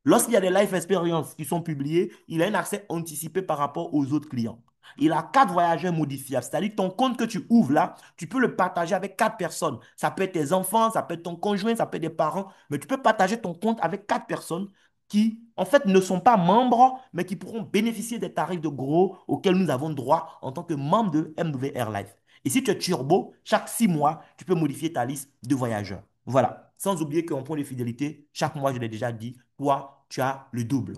Lorsqu'il y a des life experiences qui sont publiées, il a un accès anticipé par rapport aux autres clients. Il a quatre voyageurs modifiables, c'est-à-dire ton compte que tu ouvres là, tu peux le partager avec quatre personnes. Ça peut être tes enfants, ça peut être ton conjoint, ça peut être des parents, mais tu peux partager ton compte avec quatre personnes qui, en fait, ne sont pas membres, mais qui pourront bénéficier des tarifs de gros auxquels nous avons droit en tant que membre de MW Airlife. Et si tu es turbo, chaque 6 mois, tu peux modifier ta liste de voyageurs. Voilà. Sans oublier qu'en point de fidélité, chaque mois, je l'ai déjà dit, toi, tu as le double.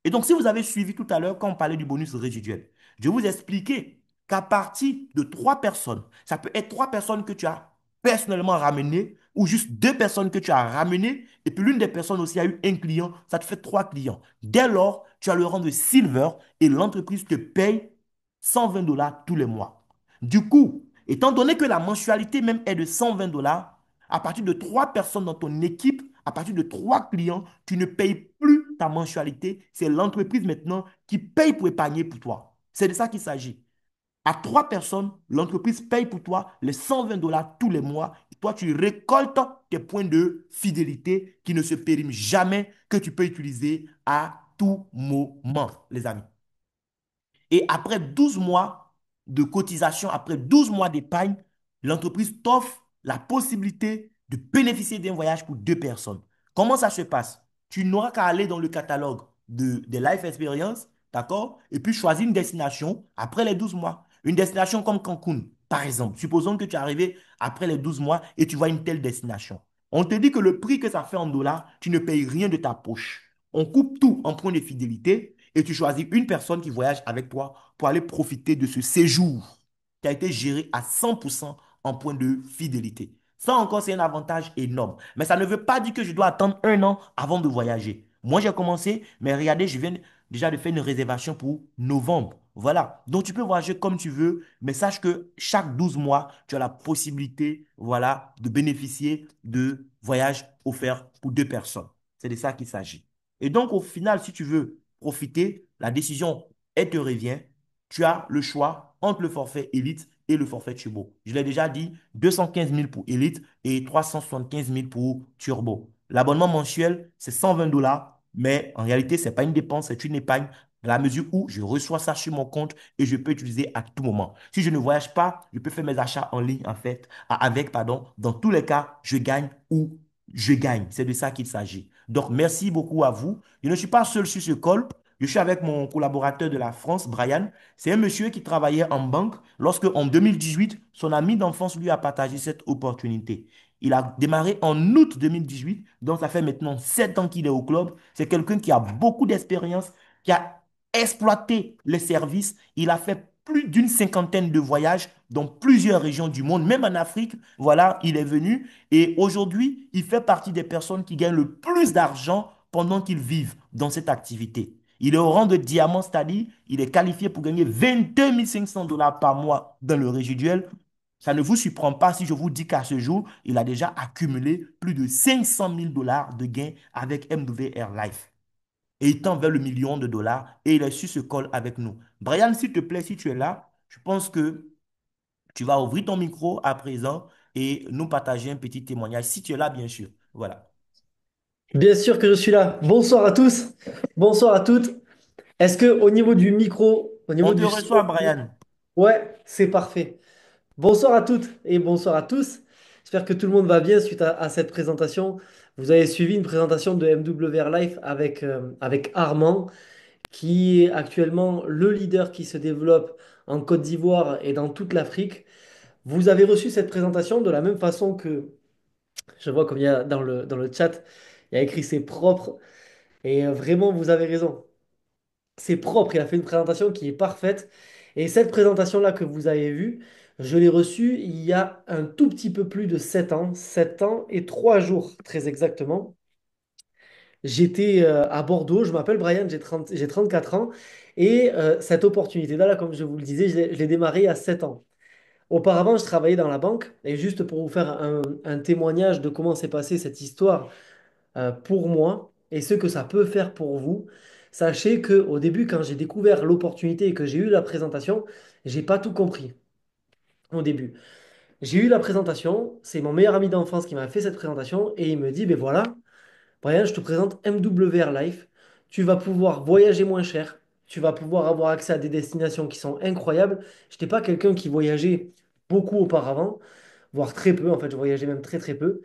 Et donc, si vous avez suivi tout à l'heure, quand on parlait du bonus résiduel, je vous ai expliqué qu'à partir de 3 personnes, ça peut être 3 personnes que tu as personnellement ramenées ou juste 2 personnes que tu as ramenées et puis l'une des personnes aussi a eu un client, ça te fait 3 clients. Dès lors, tu as le rang de silver et l'entreprise te paye 120 dollars tous les mois. Du coup, étant donné que la mensualité même est de 120 dollars, à partir de 3 personnes dans ton équipe, à partir de 3 clients, tu ne payes plus ta mensualité. C'est l'entreprise maintenant qui paye pour épargner pour toi. C'est de ça qu'il s'agit. À 3 personnes, l'entreprise paye pour toi les 120 dollars tous les mois. Et toi, tu récoltes tes points de fidélité qui ne se périment jamais, que tu peux utiliser à tout moment, les amis. Et après 12 mois de cotisation, après 12 mois d'épargne, l'entreprise t'offre la possibilité de bénéficier d'un voyage pour 2 personnes. Comment ça se passe? Tu n'auras qu'à aller dans le catalogue des Life Experience, d'accord? Et puis choisir une destination après les 12 mois. Une destination comme Cancun, par exemple. Supposons que tu es arrivé après les 12 mois et tu vois une telle destination. On te dit que le prix que ça fait en dollars, tu ne payes rien de ta poche. On coupe tout en points de fidélité et tu choisis une personne qui voyage avec toi pour aller profiter de ce séjour qui a été géré à 100% en point de fidélité. Ça encore, c'est un avantage énorme. Mais ça ne veut pas dire que je dois attendre un an avant de voyager. Moi, j'ai commencé, mais regardez, je viens déjà de faire une réservation pour novembre. Voilà. Donc, tu peux voyager comme tu veux, mais sache que chaque 12 mois, tu as la possibilité, voilà, de bénéficier de voyages offerts pour 2 personnes. C'est de ça qu'il s'agit. Et donc, au final, si tu veux profiter, la décision elle te revient, tu as le choix entre le forfait Elite et le forfait Turbo. Je l'ai déjà dit, 215 000 pour Elite et 375 000 pour Turbo. L'abonnement mensuel, c'est 120 dollars, mais en réalité, ce n'est pas une dépense, c'est une épargne dans la mesure où je reçois ça sur mon compte et je peux utiliser à tout moment. Si je ne voyage pas, je peux faire mes achats en ligne, en fait, avec, pardon. Dans tous les cas, je gagne ou je gagne. C'est de ça qu'il s'agit. Donc, merci beaucoup à vous. Je ne suis pas seul sur ce call. Je suis avec mon collaborateur de la France, Brian. C'est un monsieur qui travaillait en banque lorsque, en 2018, son ami d'enfance lui a partagé cette opportunité. Il a démarré en août 2018, donc ça fait maintenant 7 ans qu'il est au club. C'est quelqu'un qui a beaucoup d'expérience, qui a exploité les services. Il a fait plus d'une cinquantaine de voyages dans plusieurs régions du monde, même en Afrique. Voilà, il est venu et aujourd'hui, il fait partie des personnes qui gagnent le plus d'argent pendant qu'ils vivent dans cette activité. Il est au rang de diamant, c'est-à-dire il est qualifié pour gagner 22 500 dollars par mois dans le résiduel. Ça ne vous surprend pas si je vous dis qu'à ce jour, il a déjà accumulé plus de 500 000 dollars de gains avec MWR Life. Et il tend vers le million de dollars et il est sur ce call avec nous. Brian, s'il te plaît, si tu es là, je pense que tu vas ouvrir ton micro à présent et nous partager un petit témoignage, si tu es là, bien sûr. Voilà. Bien sûr que je suis là. Bonsoir à tous. Bonsoir à toutes. Est-ce que au niveau du micro, au On niveau te du reçoit, son, Brian. ouais, c'est parfait. Bonsoir à toutes et bonsoir à tous. J'espère que tout le monde va bien suite à cette présentation. Vous avez suivi une présentation de MWR Life avec Armand, qui est actuellement le leader qui se développe en Côte d'Ivoire et dans toute l'Afrique. Vous avez reçu cette présentation de la même façon que je vois comme il y a dans le chat, il y a écrit c'est propre. Et vraiment, vous avez raison. C'est propre. Il a fait une présentation qui est parfaite. Et cette présentation-là que vous avez vue, je l'ai reçue il y a un tout petit peu plus de 7 ans. 7 ans et 3 jours, très exactement. J'étais à Bordeaux. Je m'appelle Brian, j'ai 34 ans. Et cette opportunité-là, là, comme je vous le disais, je l'ai démarrée à 7 ans. Auparavant, je travaillais dans la banque. Et juste pour vous faire un témoignage de comment s'est passée cette histoire pour moi et ce que ça peut faire pour vous. Sachez que au début, quand j'ai découvert l'opportunité et que j'ai eu la présentation, j'ai pas tout compris au début. J'ai eu la présentation, c'est mon meilleur ami d'enfance qui m'a fait cette présentation et il me dit, ben voilà, Brian, je te présente MWR Life. Tu vas pouvoir voyager moins cher, tu vas pouvoir avoir accès à des destinations qui sont incroyables. Je n'étais pas quelqu'un qui voyageait beaucoup auparavant, voire très peu, en fait, je voyageais même très très peu.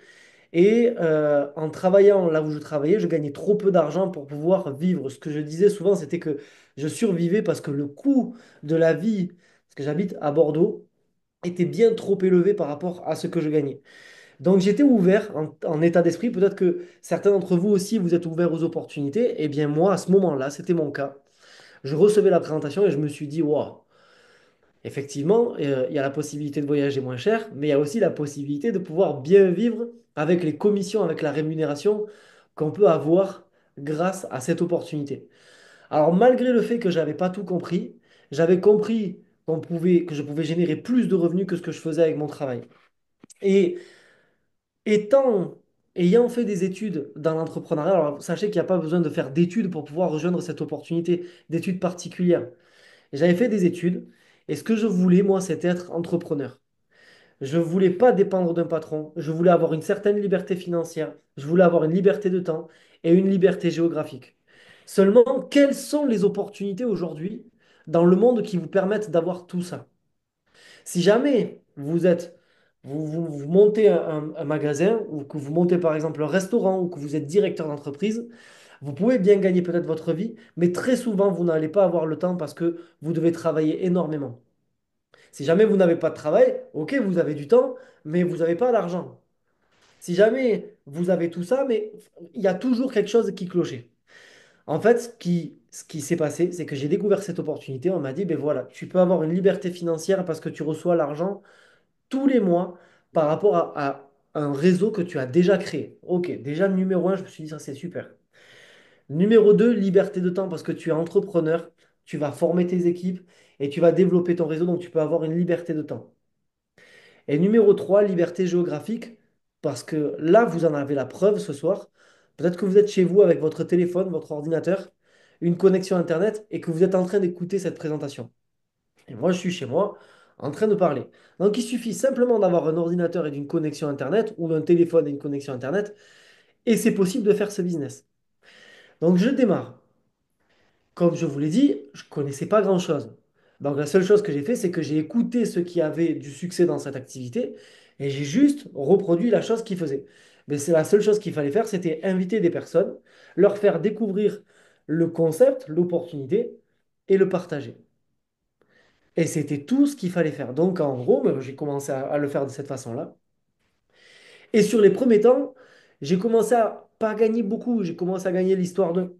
Et en travaillant là où je travaillais, je gagnais trop peu d'argent pour pouvoir vivre. Ce que je disais souvent, c'était que je survivais parce que le coût de la vie, parce que j'habite à Bordeaux, était bien trop élevé par rapport à ce que je gagnais. Donc j'étais ouvert en état d'esprit. Peut-être que certains d'entre vous aussi, vous êtes ouverts aux opportunités. Eh bien moi, à ce moment-là, c'était mon cas. Je recevais la présentation et je me suis dit, waouh. Effectivement, il y a la possibilité de voyager moins cher, mais il y a aussi la possibilité de pouvoir bien vivre avec les commissions, avec la rémunération qu'on peut avoir grâce à cette opportunité. Alors, malgré le fait que je n'avais pas tout compris, j'avais compris que je pouvais générer plus de revenus que ce que je faisais avec mon travail. Et étant, ayant fait des études dans l'entrepreneuriat, alors sachez qu'il n'y a pas besoin de faire d'études pour pouvoir rejoindre cette opportunité, d'études particulières. J'avais fait des études et ce que je voulais, moi, c'était être entrepreneur. Je voulais pas dépendre d'un patron. Je voulais avoir une certaine liberté financière. Je voulais avoir une liberté de temps et une liberté géographique. Seulement, quelles sont les opportunités aujourd'hui dans le monde qui vous permettent d'avoir tout ça? Si jamais vous montez un magasin ou que vous montez par exemple un restaurant ou que vous êtes directeur d'entreprise, vous pouvez bien gagner peut-être votre vie, mais très souvent, vous n'allez pas avoir le temps parce que vous devez travailler énormément. Si jamais vous n'avez pas de travail, ok, vous avez du temps, mais vous n'avez pas l'argent. Si jamais vous avez tout ça, mais il y a toujours quelque chose qui clochait. En fait, ce qui s'est passé, c'est que j'ai découvert cette opportunité. On m'a dit, ben voilà, tu peux avoir une liberté financière parce que tu reçois l'argent tous les mois par rapport à un réseau que tu as déjà créé. Ok, déjà numéro un, je me suis dit, ça c'est super. Numéro 2, liberté de temps parce que tu es entrepreneur, tu vas former tes équipes et tu vas développer ton réseau, donc tu peux avoir une liberté de temps. Et numéro 3, liberté géographique, parce que là, vous en avez la preuve ce soir. Peut-être que vous êtes chez vous avec votre téléphone, votre ordinateur. une connexion Internet et que vous êtes en train d'écouter cette présentation. Et moi, je suis chez moi en train de parler. Donc, il suffit simplement d'avoir un ordinateur et d'une connexion Internet ou un téléphone et une connexion Internet et c'est possible de faire ce business. Donc, je démarre. Comme je vous l'ai dit, je ne connaissais pas grand-chose. Donc la seule chose que j'ai fait, c'est que j'ai écouté ceux qui avaient du succès dans cette activité et j'ai juste reproduit la chose qu'ils faisaient. Mais c'est la seule chose qu'il fallait faire, c'était inviter des personnes, leur faire découvrir le concept, l'opportunité et le partager. Et c'était tout ce qu'il fallait faire. Donc en gros, ben, j'ai commencé à le faire de cette façon-là. Et sur les premiers temps, j'ai commencé à pas gagner beaucoup. J'ai commencé à gagner l'histoire de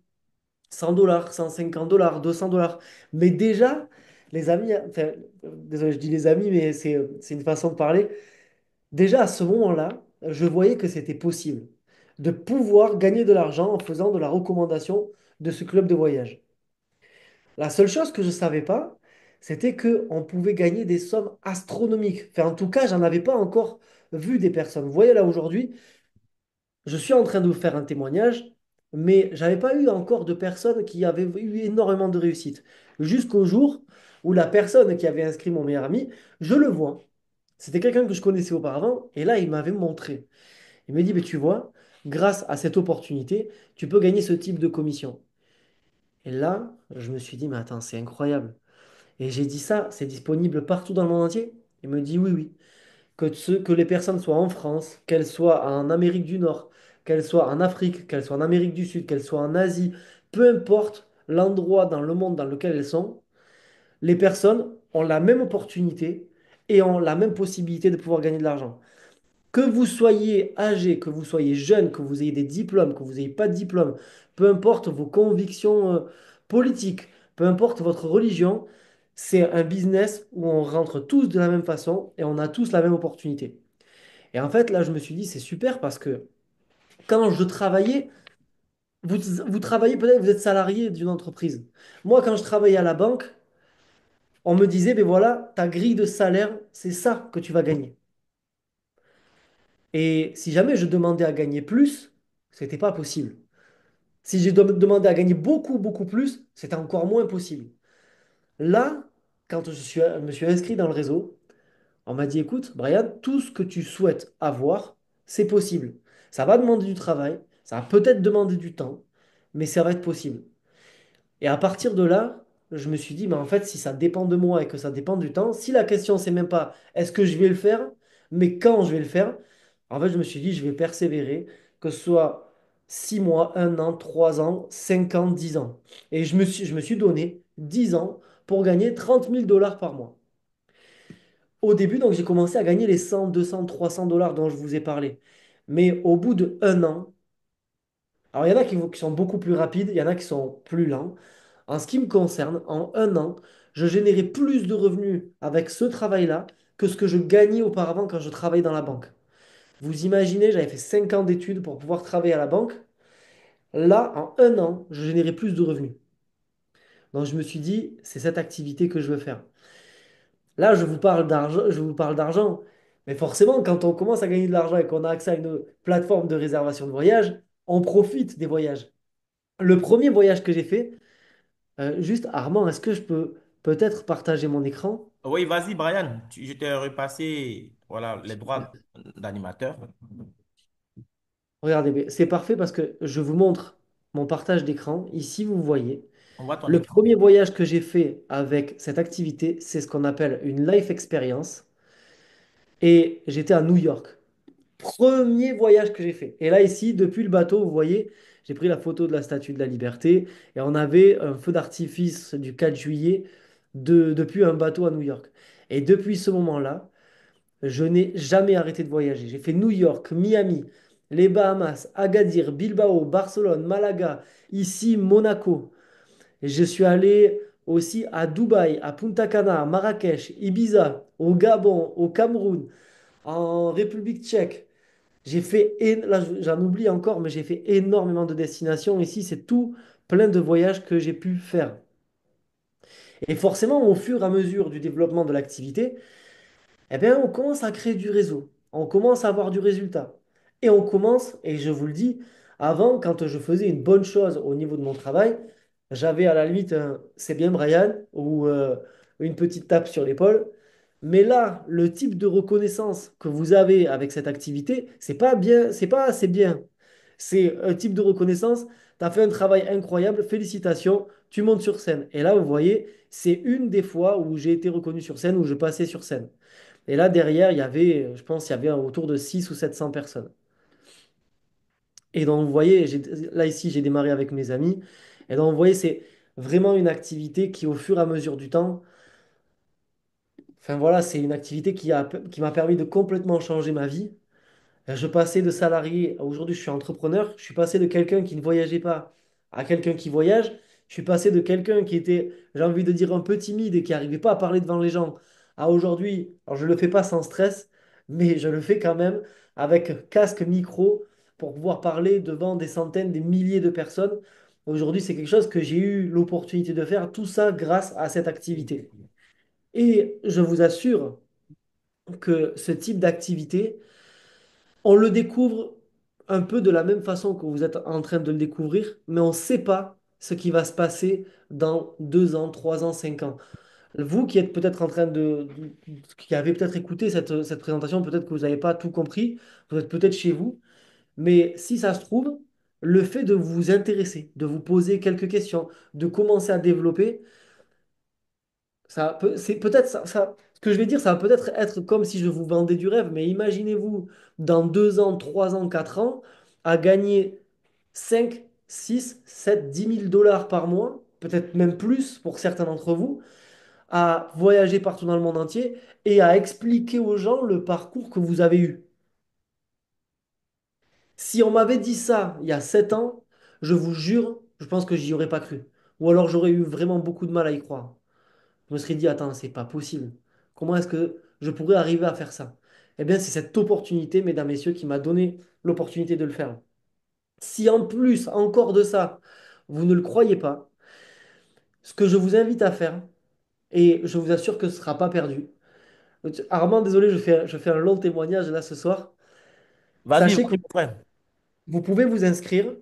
100 $, 150 $, 200 $. Mais déjà, les amis, enfin, désolé, je dis les amis, mais c'est une façon de parler. Déjà, à ce moment-là, je voyais que c'était possible de pouvoir gagner de l'argent en faisant de la recommandation de ce club de voyage. La seule chose que je ne savais pas, c'était qu'on pouvait gagner des sommes astronomiques. Enfin, en tout cas, j'en avais pas encore vu des personnes. Vous voyez là aujourd'hui, je suis en train de vous faire un témoignage, mais j'avais pas eu encore de personnes qui avaient eu énormément de réussite. Jusqu'au jour où la personne qui avait inscrit mon meilleur ami, je le vois. C'était quelqu'un que je connaissais auparavant, et là, il m'avait montré. Il me dit, mais tu vois, grâce à cette opportunité, tu peux gagner ce type de commission. Et là, je me suis dit, mais attends, c'est incroyable. Et j'ai dit ça, c'est disponible partout dans le monde entier? Il me dit, oui, oui. Que les personnes soient en France, qu'elles soient en Amérique du Nord, qu'elles soient en Afrique, qu'elles soient en Amérique du Sud, qu'elles soient en Asie, peu importe l'endroit dans le monde dans lequel elles sont, les personnes ont la même opportunité et ont la même possibilité de pouvoir gagner de l'argent. Que vous soyez âgé, que vous soyez jeune, que vous ayez des diplômes, que vous n'ayez pas de diplôme, peu importe vos convictions politiques, peu importe votre religion, c'est un business où on rentre tous de la même façon et on a tous la même opportunité. Et en fait, là, je me suis dit, c'est super parce que quand je travaillais, vous, vous travaillez peut-être, vous êtes salarié d'une entreprise. Moi, quand je travaillais à la banque, on me disait, ben voilà, ta grille de salaire, c'est ça que tu vas gagner. Et si jamais je demandais à gagner plus, c'était pas possible. Si j'ai demandé à gagner beaucoup, beaucoup plus, c'était encore moins possible. Là, quand je me suis inscrit dans le réseau, on m'a dit, écoute, Brian, tout ce que tu souhaites avoir, c'est possible. Ça va demander du travail, ça va peut-être demander du temps, mais ça va être possible. Et à partir de là, je me suis dit, mais en fait, si ça dépend de moi et que ça dépend du temps, si la question, c'est même pas est-ce que je vais le faire, mais quand je vais le faire, en fait, je me suis dit, je vais persévérer, que ce soit 6 mois, 1 an, 3 ans, 5 ans, 10 ans. Et je me suis donné 10 ans pour gagner 30 000 $ par mois. Au début, donc, j'ai commencé à gagner les 100, 200, 300 $ dont je vous ai parlé. Mais au bout de 1 an, alors il y en a qui sont beaucoup plus rapides, il y en a qui sont plus lents. En ce qui me concerne, en 1 an, je générais plus de revenus avec ce travail-là que ce que je gagnais auparavant quand je travaillais dans la banque. Vous imaginez, j'avais fait 5 ans d'études pour pouvoir travailler à la banque. Là, en 1 an, je générais plus de revenus. Donc je me suis dit, c'est cette activité que je veux faire. Là, je vous parle d'argent. Mais forcément, quand on commence à gagner de l'argent et qu'on a accès à une plateforme de réservation de voyage, on profite des voyages. Le premier voyage que j'ai fait, juste Armand, est-ce que je peux peut-être partager mon écran? Oui, vas-y, Brian. Je t'ai repassé voilà, les droits d'animateur. Regardez, mais c'est parfait parce que je vous montre mon partage d'écran. Ici, vous voyez. On voit ton Le écran. premier voyage que j'ai fait avec cette activité, c'est ce qu'on appelle une life experience. Et j'étais à New York. Premier voyage que j'ai fait. Et là, ici, depuis le bateau, vous voyez, j'ai pris la photo de la Statue de la Liberté et on avait un feu d'artifice du 4 juillet depuis un bateau à New York. Et depuis ce moment-là, je n'ai jamais arrêté de voyager. J'ai fait New York, Miami, les Bahamas, Agadir, Bilbao, Barcelone, Malaga, ici, Monaco. Et je suis allé aussi à Dubaï, à Punta Cana, à Marrakech, Ibiza, au Gabon, au Cameroun, en République tchèque. Là j'en oublie encore, mais j'ai fait énormément de destinations. Ici, c'est tout plein de voyages que j'ai pu faire. Et forcément, au fur et à mesure du développement de l'activité, eh bien, on commence à créer du réseau. On commence à avoir du résultat. Et on commence, et je vous le dis, avant, quand je faisais une bonne chose au niveau de mon travail, j'avais à la limite un c'est bien Brian ou une petite tape sur l'épaule. Mais là, le type de reconnaissance que vous avez avec cette activité, c'est pas bien, c'est pas assez bien. C'est un type de reconnaissance, tu as fait un travail incroyable, félicitations, tu montes sur scène. Et là, vous voyez, c'est une des fois où j'ai été reconnu sur scène, où je passais sur scène. Et là, derrière, il y avait, je pense, il y avait autour de 600 ou 700 personnes. Et donc, vous voyez, là, ici, j'ai démarré avec mes amis. Et donc, vous voyez, c'est vraiment une activité qui, au fur et à mesure du temps, enfin voilà, c'est une activité qui m'a permis de complètement changer ma vie. Je passais de salarié, aujourd'hui je suis entrepreneur, je suis passé de quelqu'un qui ne voyageait pas à quelqu'un qui voyage. Je suis passé de quelqu'un qui était, j'ai envie de dire, un peu timide et qui n'arrivait pas à parler devant les gens, à aujourd'hui, alors je ne le fais pas sans stress, mais je le fais quand même avec casque, micro, pour pouvoir parler devant des centaines, des milliers de personnes. Aujourd'hui, c'est quelque chose que j'ai eu l'opportunité de faire, tout ça grâce à cette activité. Et je vous assure que ce type d'activité, on le découvre un peu de la même façon que vous êtes en train de le découvrir, mais on ne sait pas ce qui va se passer dans 2 ans, 3 ans, 5 ans. Vous qui êtes peut-être en train qui avez peut-être écouté cette présentation, peut-être que vous n'avez pas tout compris, vous êtes peut-être chez vous, mais si ça se trouve, le fait de vous intéresser, de vous poser quelques questions, de commencer à développer, c'est peut-être ce que je vais dire, ça va peut-être être comme si je vous vendais du rêve, mais imaginez-vous dans 2 ans, 3 ans, 4 ans, à gagner 5, 6, 7, 10 000 $ par mois, peut-être même plus pour certains d'entre vous, à voyager partout dans le monde entier et à expliquer aux gens le parcours que vous avez eu. Si on m'avait dit ça il y a 7 ans, je vous jure, je pense que j'y aurais pas cru. Ou alors j'aurais eu vraiment beaucoup de mal à y croire. Je me serais dit, attends, c'est pas possible. Comment est-ce que je pourrais arriver à faire ça? Eh bien, c'est cette opportunité, mesdames, messieurs, qui m'a donné l'opportunité de le faire. Si en plus, encore de ça, vous ne le croyez pas, ce que je vous invite à faire, et je vous assure que ce ne sera pas perdu. Armand, désolé, je fais un long témoignage là ce soir. Vas-y, Sachez que vas-y, mon frère. vous pouvez vous inscrire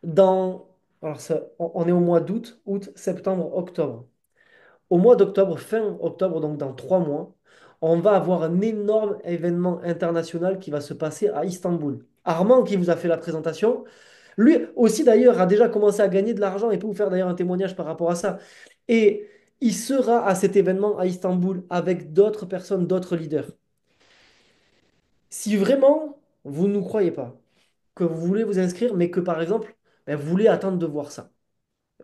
dans... Alors, on est au mois d'août, septembre, octobre. Au mois d'octobre, fin octobre, donc dans 3 mois, on va avoir un énorme événement international qui va se passer à Istanbul. Armand, qui vous a fait la présentation, lui aussi d'ailleurs a déjà commencé à gagner de l'argent et peut vous faire d'ailleurs un témoignage par rapport à ça. Et il sera à cet événement à Istanbul avec d'autres personnes, d'autres leaders. Si vraiment vous ne nous croyez pas, que vous voulez vous inscrire, mais que par exemple, ben, vous voulez attendre de voir ça.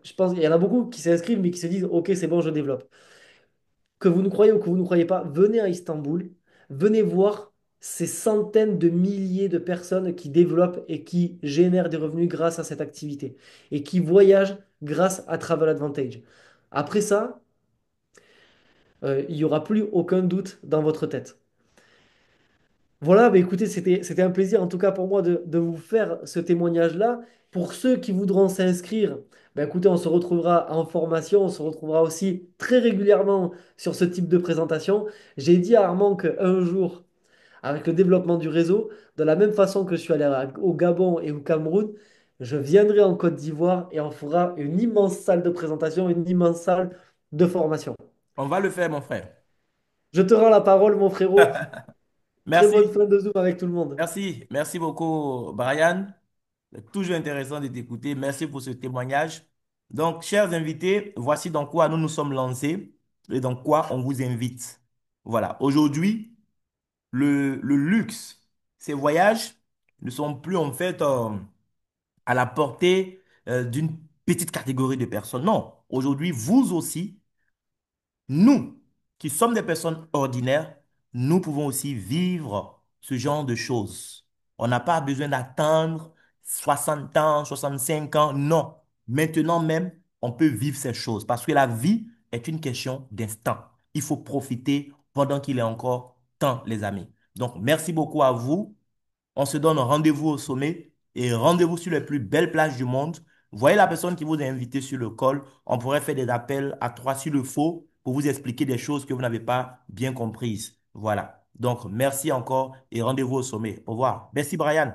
Je pense qu'il y en a beaucoup qui s'inscrivent mais qui se disent, OK, c'est bon, je développe. Que vous nous croyez ou que vous ne croyez pas, venez à Istanbul, venez voir ces centaines de milliers de personnes qui développent et qui génèrent des revenus grâce à cette activité et qui voyagent grâce à Travel Advantage. Après ça, il n'y aura plus aucun doute dans votre tête. Voilà, bah écoutez, c'était un plaisir en tout cas pour moi de vous faire ce témoignage-là. Pour ceux qui voudront s'inscrire, bah écoutez, on se retrouvera en formation, on se retrouvera aussi très régulièrement sur ce type de présentation. J'ai dit à Armand qu'un jour, avec le développement du réseau, de la même façon que je suis allé au Gabon et au Cameroun, je viendrai en Côte d'Ivoire et on fera une immense salle de présentation, une immense salle de formation. On va le faire, mon frère. Je te rends la parole, mon frérot. Très bonne Merci, fin de Zoom avec tout le monde. merci beaucoup, Brian. C'est toujours intéressant de t'écouter. Merci pour ce témoignage. Donc, chers invités, voici dans quoi nous nous sommes lancés et dans quoi on vous invite. Voilà. Aujourd'hui, le luxe, ces voyages ne sont plus en fait à la portée d'une petite catégorie de personnes. Non, aujourd'hui, vous aussi, nous, qui sommes des personnes ordinaires, nous pouvons aussi vivre ce genre de choses. On n'a pas besoin d'attendre 60 ans, 65 ans. Non. Maintenant même, on peut vivre ces choses parce que la vie est une question d'instant. Il faut profiter pendant qu'il est encore temps, les amis. Donc, merci beaucoup à vous. On se donne rendez-vous au sommet et rendez-vous sur les plus belles plages du monde. Voyez la personne qui vous a invité sur le col. On pourrait faire des appels à trois sur le faux pour vous expliquer des choses que vous n'avez pas bien comprises. Voilà. Donc, merci encore et rendez-vous au sommet. Au revoir. Merci, Brian.